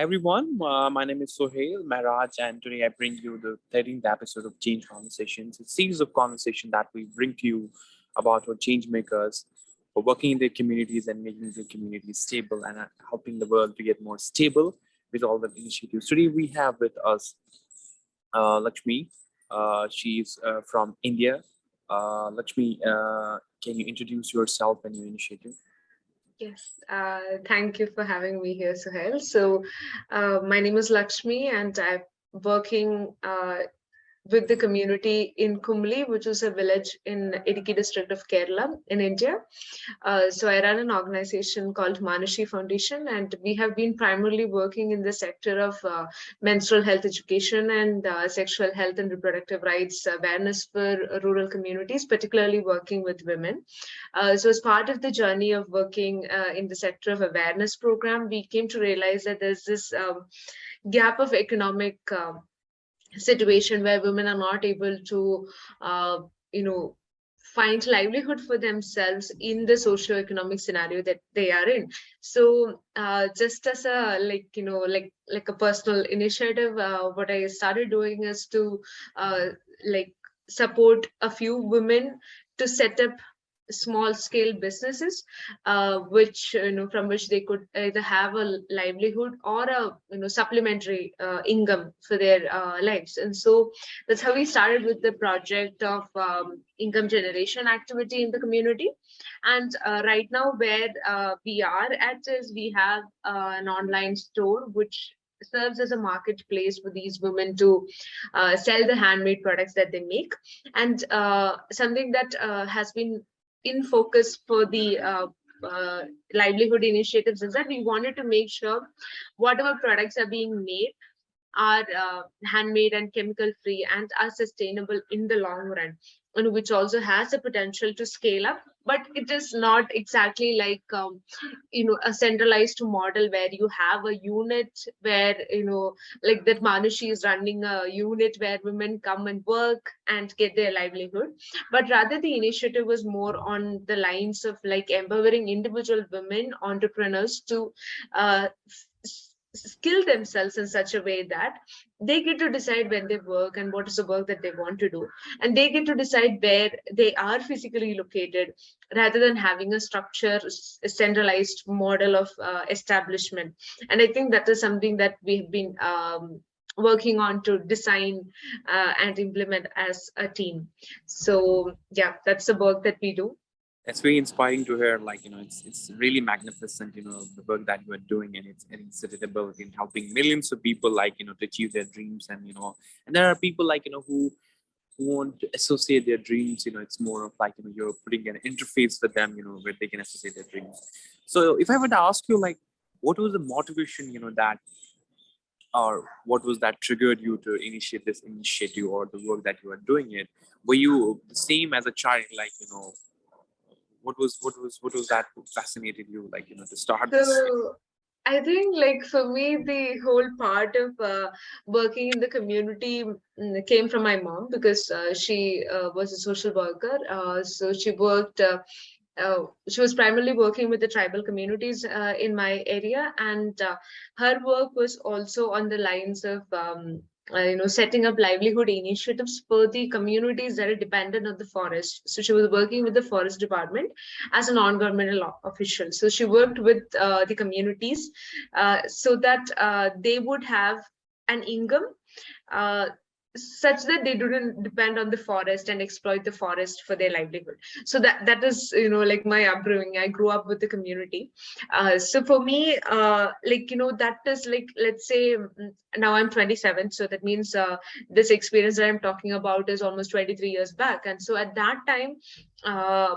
Hi everyone, my name is Sohail Maharaj, and today I bring you the 13th episode of Change Conversations, a series of conversation that we bring to you about our change makers for working in their communities and making their communities stable and helping the world to get more stable with all the initiatives. Today we have with us Lakshmi. She's from India. Lakshmi, can you introduce yourself and your initiative? Yes, thank you for having me here, Suhail. My name is Lakshmi, and I'm working with the community in Kumli, which is a village in Idiki district of Kerala in India. I run an organization called Manashi Foundation, and we have been primarily working in the sector of menstrual health education and sexual health and reproductive rights awareness for rural communities, particularly working with women. As part of the journey of working in the sector of awareness program, we came to realize that there's this gap of economic situation where women are not able to uh, you know find livelihood for themselves in the socio-economic scenario that they are in. Just as a like a personal initiative, what I started doing is to uh, like support a few women to set up small scale businesses, which from which they could either have a livelihood or a supplementary income for their lives. And so that's how we started with the project of income generation activity in the community. And right now where we are at is we have an online store which serves as a marketplace for these women to sell the handmade products that they make. And something that has been in focus for the livelihood initiatives is that we wanted to make sure whatever products are being made are handmade and chemical free and are sustainable in the long run, and which also has the potential to scale up. But it is not exactly like a centralized model where you have a unit where like that Manushi is running a unit where women come and work and get their livelihood, but rather the initiative was more on the lines of like empowering individual women entrepreneurs to uh, skill themselves in such a way that they get to decide when they work and what is the work that they want to do, and they get to decide where they are physically located rather than having a structure, a centralized model of establishment. And I think that is something that we have been working on to design and implement as a team. So yeah, that's the work that we do. It's very inspiring to hear. Like it's really magnificent. The work that you are doing, and its ability in helping millions of people, like to achieve their dreams. And there are people like who want to associate their dreams. It's more of like you're putting an interface for them. Where they can associate their dreams. So if I were to ask you, like, what was the motivation? That or what was that triggered you to initiate this initiative or the work that you are doing it? Were you the same as a child, like what was that fascinated you, like to start this? So I think, like for me, the whole part of working in the community came from my mom, because she was a social worker. She was primarily working with the tribal communities in my area, and her work was also on the lines of setting up livelihood initiatives for the communities that are dependent on the forest. So she was working with the forest department as a non-governmental official. So she worked with the communities so that they would have an income uh, such that they didn't depend on the forest and exploit the forest for their livelihood. So that is like my upbringing. I grew up with the community. So for me, that is like, let's say, now I'm 27, so that means this experience that I'm talking about is almost 23 years back. And so at that time,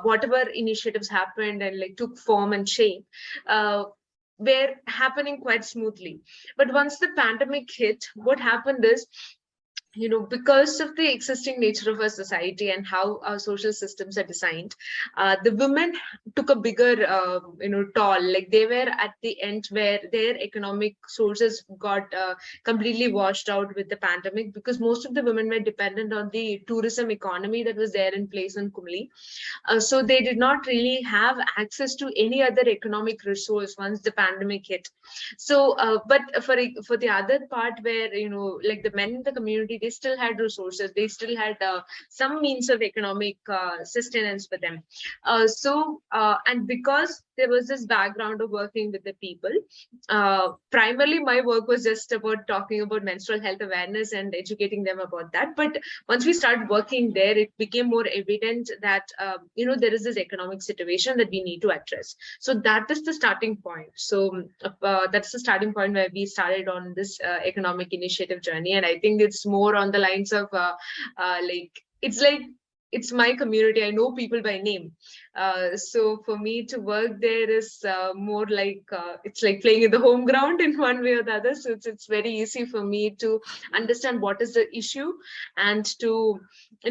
whatever initiatives happened and like took form and shape were happening quite smoothly. But once the pandemic hit, what happened is because of the existing nature of our society and how our social systems are designed, the women took a bigger, toll. Like they were at the end where their economic sources got completely washed out with the pandemic, because most of the women were dependent on the tourism economy that was there in place in Kumli. So they did not really have access to any other economic resource once the pandemic hit. So, but for the other part where like the men in the community, they still had resources, they still had some means of economic sustenance for them. And because there was this background of working with the people, primarily my work was just about talking about menstrual health awareness and educating them about that. But once we started working there, it became more evident that there is this economic situation that we need to address. So that is the starting point. So that's the starting point where we started on this economic initiative journey. And I think it's more on the lines of it's like it's my community. I know people by name. So for me to work there is more like it's like playing in the home ground in one way or the other. So it's very easy for me to understand what is the issue and to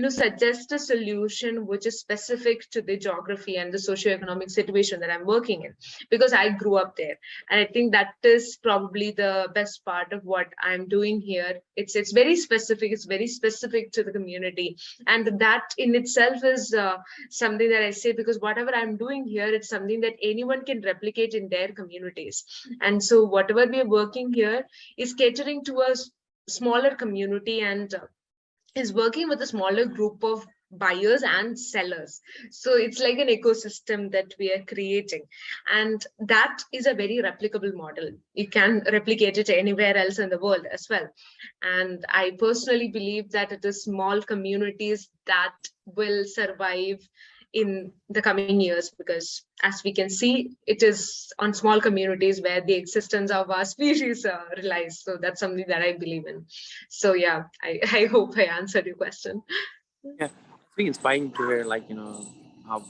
suggest a solution which is specific to the geography and the socioeconomic situation that I'm working in, because I grew up there. And I think that is probably the best part of what I'm doing here. It's very specific. It's very specific to the community, and that in itself is something that I say, because whatever I'm doing here, it's something that anyone can replicate in their communities. And so whatever we are working here is catering to a smaller community, and is working with a smaller group of buyers and sellers. So it's like an ecosystem that we are creating, and that is a very replicable model. You can replicate it anywhere else in the world as well. And I personally believe that it is small communities that will survive in the coming years, because as we can see, it is on small communities where the existence of our species relies. So that's something that I believe in. So yeah, I hope I answered your question. Yeah, it's really inspiring to hear, like, how,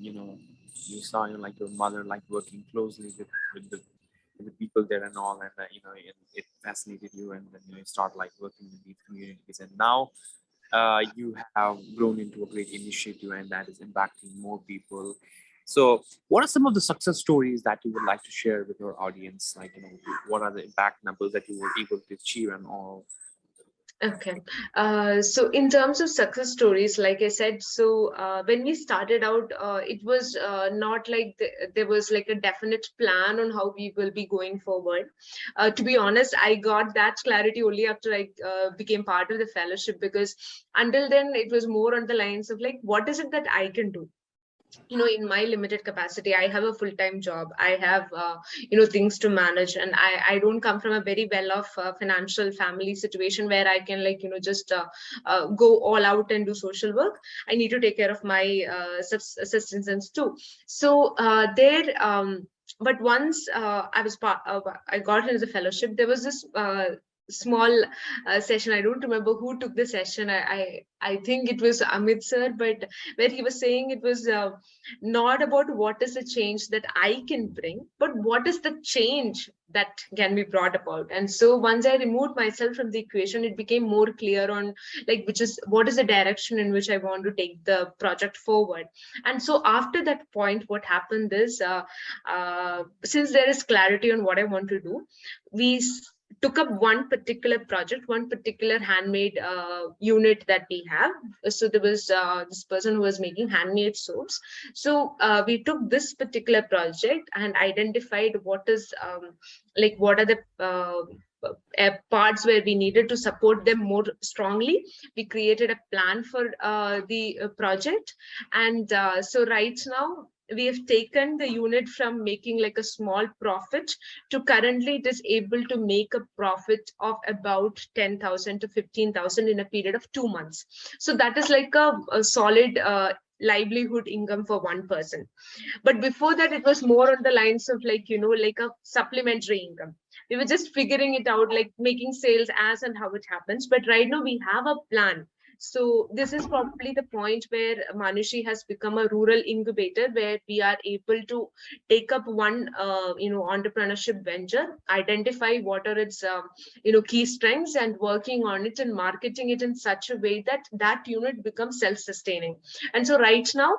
you know, you saw, like your mother, like working closely with the people there and all, and it fascinated you, and then you start like working in these communities, and now you have grown into a great initiative, and that is impacting more people. So, what are some of the success stories that you would like to share with your audience? Like, what are the impact numbers that you were able to achieve and all? Okay. So in terms of success stories, like I said, so when we started out, it was not like there was like a definite plan on how we will be going forward. To be honest, I got that clarity only after I became part of the fellowship, because until then it was more on the lines of like, what is it that I can do? In my limited capacity, I have a full-time job, I have things to manage, and I don't come from a very well-off financial family situation where I can like just go all out and do social work. I need to take care of my subsistence too. So there but once I got into the fellowship, there was this small session. I don't remember who took the session. I think it was Amit sir, but where he was saying it was not about what is the change that I can bring, but what is the change that can be brought about. And so once I removed myself from the equation, it became more clear on like what is the direction in which I want to take the project forward. And so after that point, what happened is since there is clarity on what I want to do, we took up one particular project, one particular handmade unit that we have. So there was this person who was making handmade soaps. So we took this particular project and identified what are the parts where we needed to support them more strongly. We created a plan for the project, and so right now we have taken the unit from making like a small profit to currently it is able to make a profit of about 10,000 to 15,000 in a period of 2 months. So that is like a solid livelihood income for one person. But before that, it was more on the lines of like like a supplementary income. We were just figuring it out, like making sales as and how it happens. But right now we have a plan So this is probably the point where Manushi has become a rural incubator, where we are able to take up one entrepreneurship venture, identify what are its key strengths, and working on it and marketing it in such a way that that unit becomes self-sustaining. And so right now,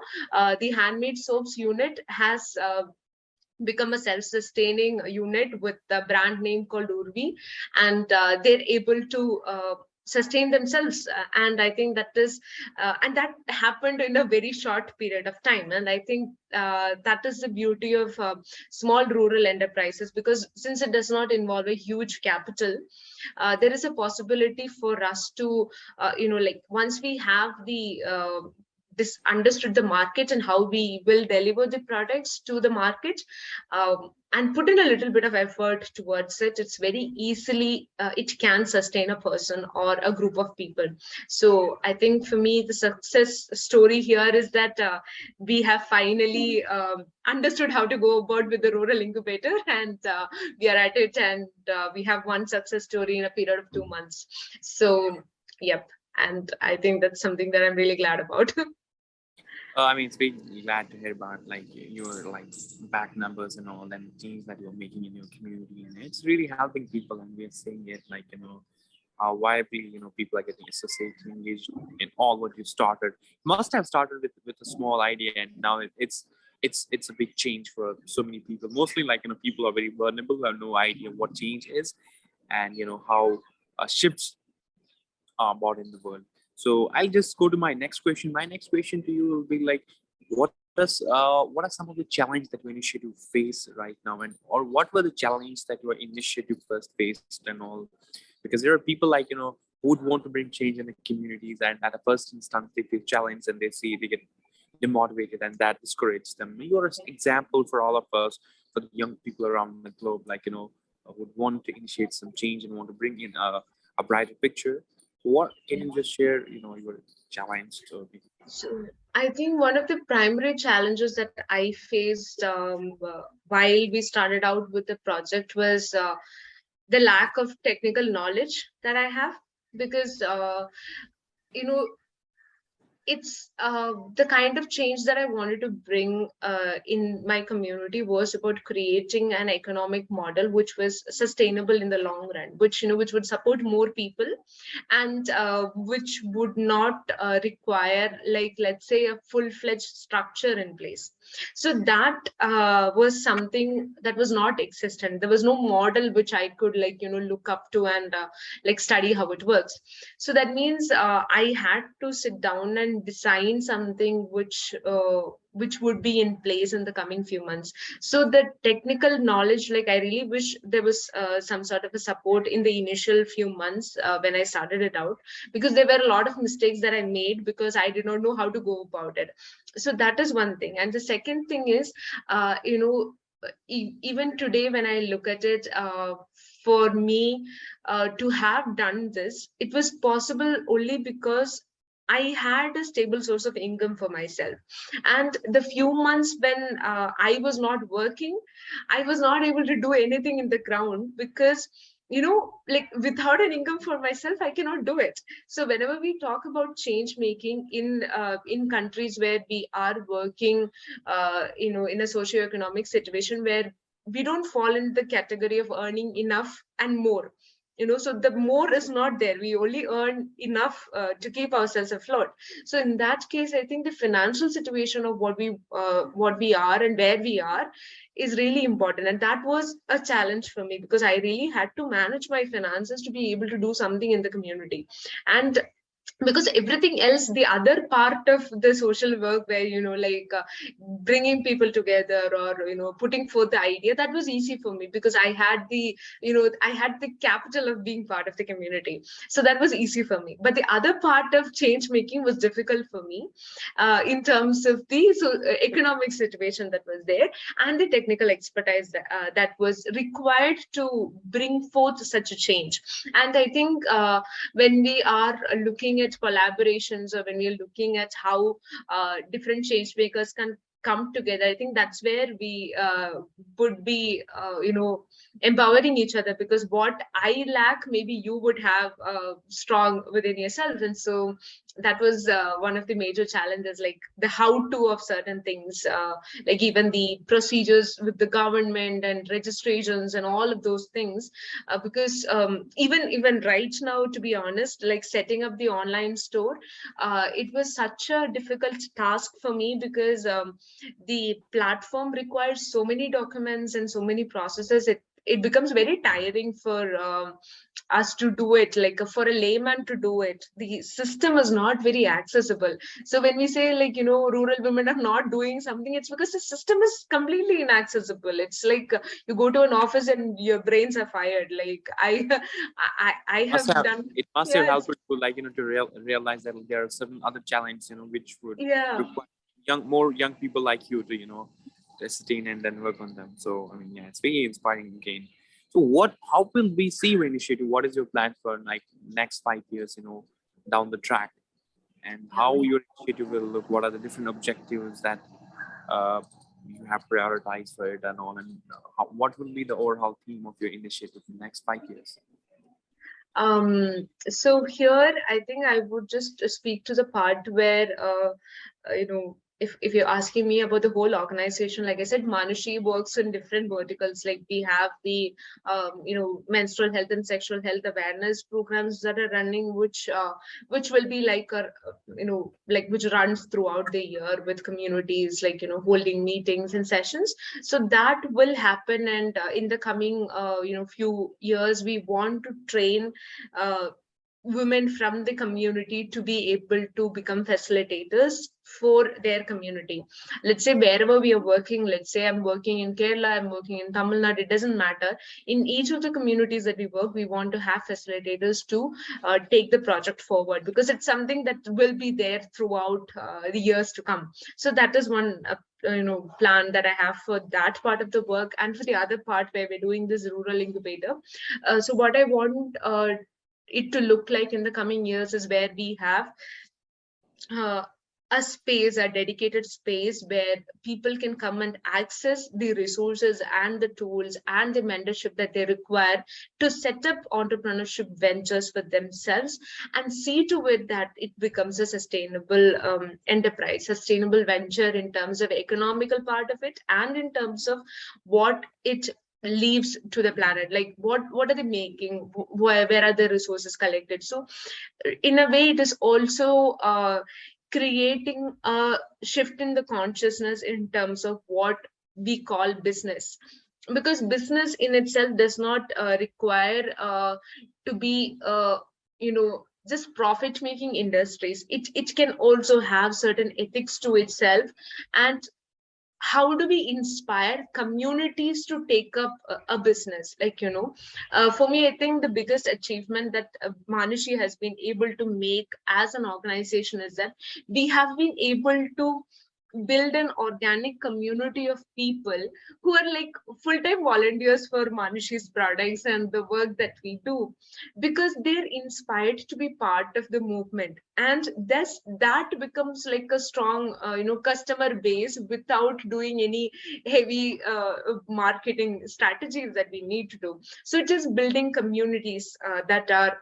the handmade soaps unit has become a self-sustaining unit with the brand name called Urvi, and they're able to sustain themselves. And I think that is, and that happened in a very short period of time. And I think that is the beauty of small rural enterprises, because since it does not involve a huge capital, there is a possibility for us to, like once we have the this understood the market and how we will deliver the products to the market, and put in a little bit of effort towards it, it's very easily it can sustain a person or a group of people. So I think for me the success story here is that we have finally understood how to go about with the rural incubator, and we are at it, and we have one success story in a period of 2 months. So yep, and I think that's something that I'm really glad about. I mean, it's very glad to hear about like your like back numbers and all, and things that you're making in your community, and it's really helping people. And we're seeing it like how widely people are getting associated, engaged in all what you started. Must have started with a small idea, and now it's a big change for so many people. Mostly like people are very vulnerable, have no idea what change is, and how shifts are bought in the world. So I'll just go to my next question. My next question to you will be like, what are some of the challenges that your initiative face right now, and or what were the challenges that your initiative first faced and all? Because there are people like who would want to bring change in the communities, and at the first instance they feel challenged and they get demotivated, and that discourages them. You're an example for all of us, for the young people around the globe, like would want to initiate some change and want to bring in a brighter picture. What can you just share, your challenge to me? So I think one of the primary challenges that I faced while we started out with the project was the lack of technical knowledge that I have, because you know it's the kind of change that I wanted to bring in my community was about creating an economic model which was sustainable in the long run, which which would support more people, and which would not require, like, let's say, a full-fledged structure in place. So that was something that was not existent. There was no model which I could, like, look up to and like study how it works. So that means I had to sit down and design something which would be in place in the coming few months. So the technical knowledge, like, I really wish there was some sort of a support in the initial few months when I started it out, because there were a lot of mistakes that I made because I did not know how to go about it. So that is one thing. And the second thing is, even today when I look at it, for me to have done this, it was possible only because I had a stable source of income for myself. And the few months when I was not working, I was not able to do anything in the ground, because like, without an income for myself, I cannot do it. So whenever we talk about change making in countries where we are working in a socio-economic situation where we don't fall in the category of earning enough and more, so the more is not there, we only earn enough to keep ourselves afloat. So in that case, I think the financial situation of what we are and where we are is really important, and that was a challenge for me, because I really had to manage my finances to be able to do something in the community. And because everything else, the other part of the social work, where like bringing people together, or putting forth the idea, that was easy for me, because I had the I had the capital of being part of the community. So that was easy for me. But the other part of change making was difficult for me, in terms of the economic situation that was there, and the technical expertise that was required to bring forth such a change. And I think when we are looking at collaborations, or when we're looking at how different change makers can come together, I think that's where we would be empowering each other, because what I lack, maybe you would have strong within yourself. And so that was one of the major challenges, like the how to of certain things, like even the procedures with the government and registrations and all of those things. Because even right now, to be honest, like setting up the online store, it was such a difficult task for me, because the platform requires so many documents and so many processes. It becomes very tiring for us to do it, like for a layman to do it. The system is not very accessible. So when we say, like, rural women are not doing something, it's because the system is completely inaccessible. It's like you go to an office and your brains are fired. Like I Must have have done. it must have Yeah, helped you, like, to realize that there are certain other challenges, which would yeah. require more young people like you to, to sustain and then work on them. So I mean, yeah, it's very inspiring again. So how will we see your initiative? What is your plan for, like, next 5 years, down the track, and how your initiative will look? What are the different objectives that uh, you have prioritized for it and all, and what will be the overall theme of your initiative in the next 5 years? So here, I think I would just speak to the part where, if you're asking me about the whole organization, like I said, Manushi works in different verticals. Like we have the, menstrual health and sexual health awareness programs that are running, which will be like like which runs throughout the year with communities, like holding meetings and sessions. So that will happen, and in the coming few years, we want to train uh, women from the community to be able to become facilitators for their community. Let's say wherever we are working, let's say I'm working in Kerala, I'm working in Tamil Nadu, it doesn't matter. In each of the communities that we work, we want to have facilitators to take the project forward, because it's something that will be there throughout the years to come. So that is one plan that I have for that part of the work. And for the other part where we're doing this rural incubator, so what I want it to look like in the coming years is where we have uh, a space, a dedicated space where people can come and access the resources and the tools and the mentorship that they require to set up entrepreneurship ventures for themselves, and see to it that it becomes a sustainable enterprise, sustainable venture in terms of economical part of it, and in terms of what it leaves to the planet. Like what are they making, where are the resources collected? So in a way, it is also creating a shift in the consciousness in terms of what we call business, because business in itself does not require to be just profit making industries. It can also have certain ethics to itself. And how do we inspire communities to take up a business, like for me, I think the biggest achievement that Manushi has been able to make as an organization is that we have been able to build an organic community of people who are like full-time volunteers for Manushi's products and the work that we do, because they're inspired to be part of the movement. And that becomes like a strong customer base without doing any heavy marketing strategies that we need to do. So it is building communities that are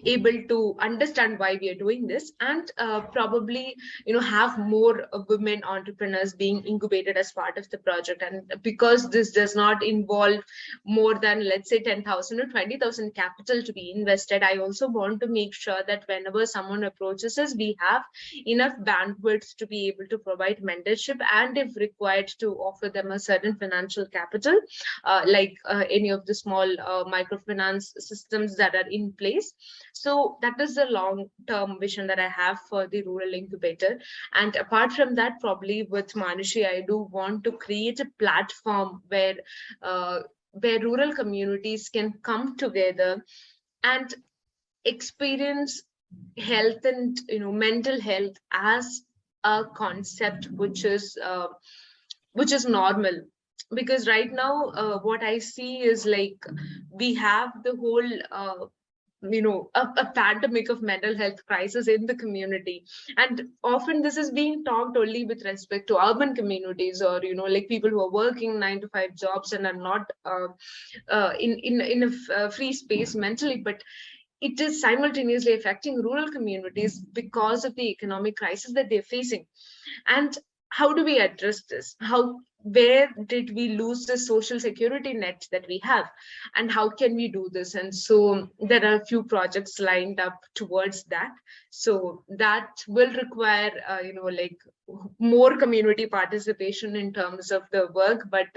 able to understand why we are doing this, and probably have more women entrepreneurs being incubated as part of the project. And because this does not involve more than, let's say, 10,000 or 20,000 capital to be invested, I also want to make sure that whenever someone approaches us, we have enough bandwidth to be able to provide mentorship, and if required, to offer them a certain financial capital, like any of the small microfinance systems that are in place. So that is the long term vision that I have for the rural incubator. And apart from that, probably with Manushi, I do want to create a platform where rural communities can come together and experience health and mental health as a concept which is normal. Because right now, what I see is like we have the whole a pandemic of mental health crisis in the community, and often this is being talked only with respect to urban communities, or like people who are working 9 to 5 jobs and are not in a free space mentally. But it is simultaneously affecting rural communities because of the economic crisis that they're facing. And how do we address this? Where did we lose the social security net that we have, and how can we do this? And so there are a few projects lined up towards that. So that will require like more community participation in terms of the work, but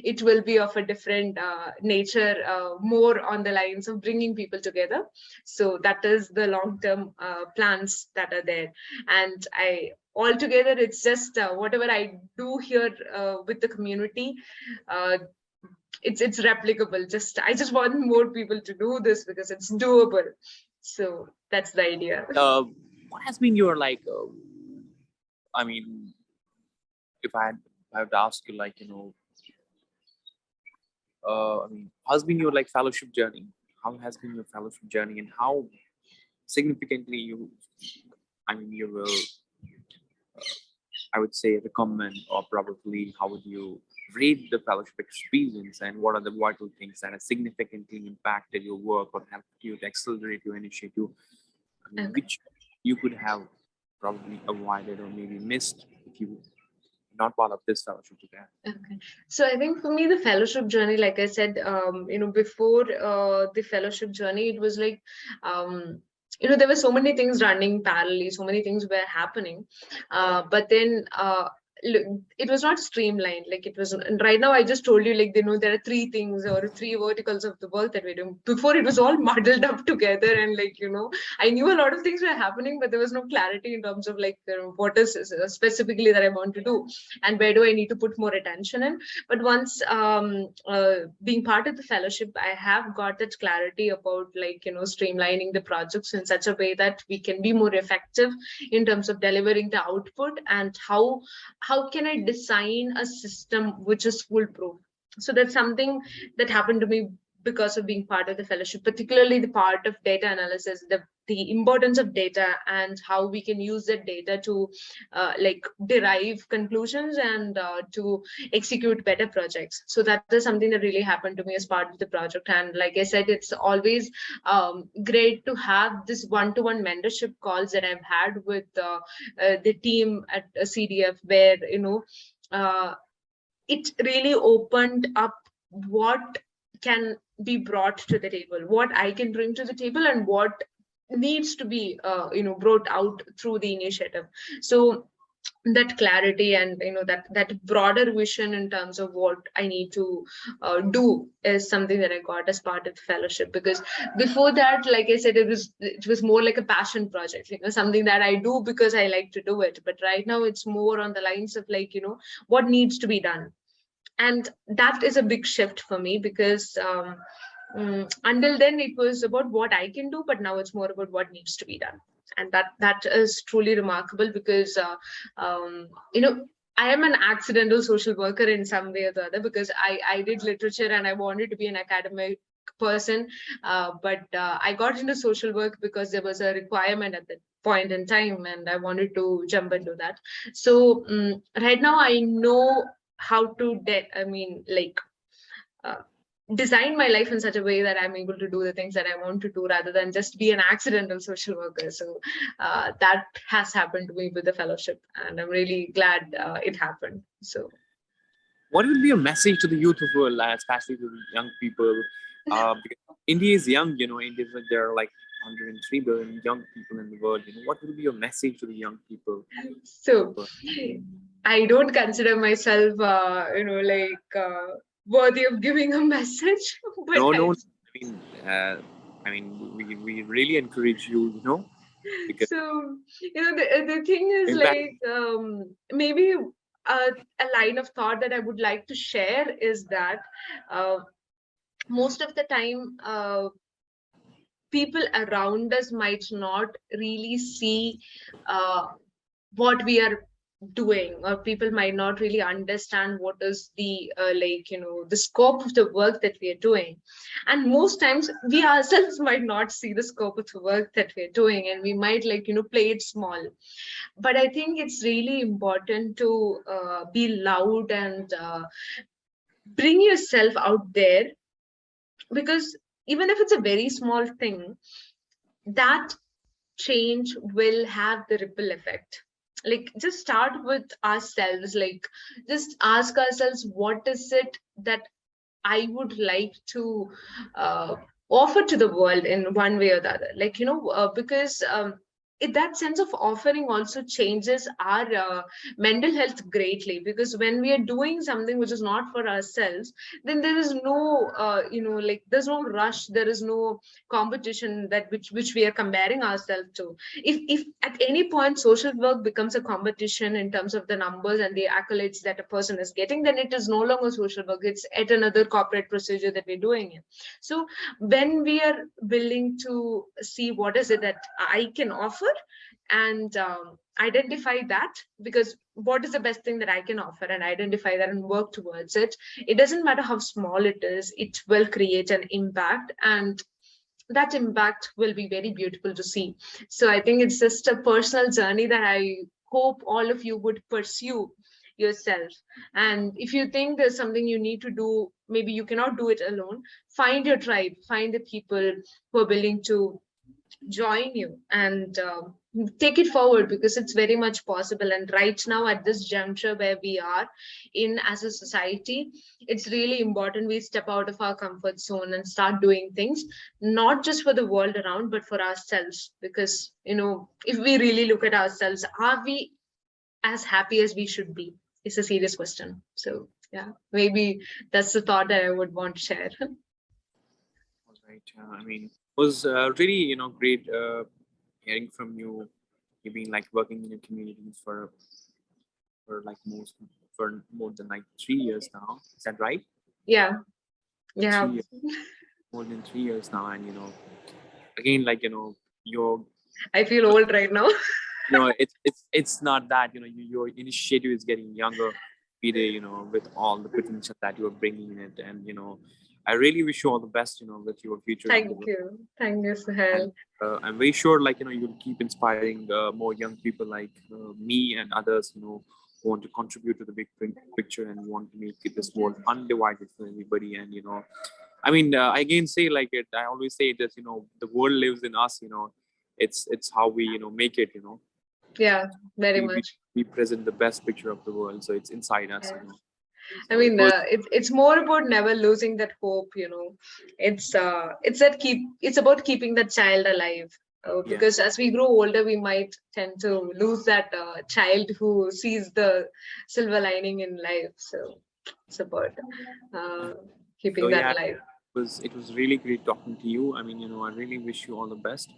it will be of a different nature, more on the lines of bringing people together. So that is the long term plans that are there. And I altogether, it's just whatever I do here with the community, uh, it's replicable. I just want more people to do this because it's doable. So that's the idea. What has been your like? I mean, if I would ask you, like, I mean, how's been your like fellowship journey? How has been your fellowship journey, and how significantly you, I mean, you will, I would say, recommend, or probably how would you rate the fellowship experience, and what are the vital things that have significantly impacted your work or helped you to accelerate your initiative? I mean, Okay. which you could have probably avoided or maybe missed if you not part of this fellowship today. Okay. So I think for me, the fellowship journey, like I said, before the fellowship journey, it was like, there were so many things running parallelly, so many things were happening. But then it was not streamlined. Like it was, and right now I just told you, like, there are three things or three verticals of the work that we're doing. Before it was all muddled up together, and like, I knew a lot of things were happening, but there was no clarity in terms of like, what is specifically that I want to do, and where do I need to put more attention in. But once being part of the fellowship, I have got that clarity about, like, streamlining the projects in such a way that we can be more effective in terms of delivering the output, and how can I design a system which is foolproof. So that's something that happened to me because of being part of the fellowship, particularly the part of data analysis, the importance of data and how we can use that data to like derive conclusions and to execute better projects. So that is something that really happened to me as part of the project. And like I said, it's always great to have this one-to-one mentorship calls that I've had with the team at CDF, where uh, it really opened up what can be brought to the table, what I can bring to the table, and what needs to be brought out through the initiative. So that clarity and that broader vision in terms of what I need to do is something that I got as part of the fellowship. Because before that, like I said, it was more like a passion project, something that I do because I like to do it. But right now it's more on the lines of, like, what needs to be done. And that is a big shift for me, because until then it was about what I can do, but now it's more about what needs to be done. And that is truly remarkable, because I am an accidental social worker in some way or the other, because I did literature and I wanted to be an academic person, but I got into social work because there was a requirement at that point in time, and I wanted to jump into that. So right now I know how to uh, design my life in such a way that I'm able to do the things that I want to do, rather than just be an accidental social worker. So that has happened to me with the fellowship, and I'm really glad it happened. So What will be your message to the youth of world, especially to the young people? Because India is young, India, there are like 103 billion young people in the world. What will be your message to the young people? so I don't consider myself worthy of giving a message, but No, no. I mean, we really encourage you, because so the thing is, impact. like, maybe a line of thought that I would like to share is that uh, most of the time people around us might not really see uh, what we are doing, or people might not really understand what is the the scope of the work that we are doing. And most times we ourselves might not see the scope of the work that we're doing, and we might play it small. But I think it's really important to be loud and bring yourself out there, because even if it's a very small thing, that change will have the ripple effect. Like, just start with ourselves. Like, just ask ourselves, what is it that I would like to uh, offer to the world in one way or the other. Like, because that sense of offering also changes our mental health greatly. Because when we are doing something which is not for ourselves, then there is no, like, there's no rush, there is no competition that which we are comparing ourselves to. If at any point social work becomes a competition in terms of the numbers and the accolades that a person is getting, then it is no longer social work, it's at another corporate procedure that we're doing it. So when we are willing to see what is it that I can offer, and identify that, because what is the best thing that I can offer, and identify that and work towards it, it doesn't matter how small it is, it will create an impact, and that impact will be very beautiful to see. So I think it's just a personal journey that I hope all of you would pursue yourself. And if you think there's something you need to do, maybe you cannot do it alone, find your tribe, find the people who are willing to join you, and take it forward, because it's very much possible. And right now, at this juncture where we are in as a society, it's really important we step out of our comfort zone and start doing things, not just for the world around, but for ourselves. Because, if we really look at ourselves, are we as happy as we should be? It's a serious question. So yeah, maybe that's the thought that I would want to share. All right. I mean, it was really, great hearing from you. You've been like working in your communities for like for more than like 3 years now. Is that right? Yeah, yeah. 3 years, more than 3 years now, and again, like your I feel old right now. it's not that your initiative is getting younger every day, with all the potential that you are bringing in it, and I really wish you all the best, with your future Thank endeavor. you. Thank you, And Sahel. I'm very sure, like you'll keep inspiring more young people like me and others, who want to contribute to the big picture and want to make this world undivided for everybody. And I mean, I again say like it. I always say that the world lives in us. It's how we make it. Yeah, very We much. we present the best picture of the world, so it's inside us. Yeah. I So it mean, was. it's more about never losing that hope. It's about keeping that child alive. Yeah. Because as we grow older, we might tend to lose that child who sees the silver lining in life. So it's about uh, So keeping that yeah, alive. it was really great talking to you. I mean, I really wish you all the best.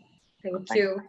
Thank Thank you.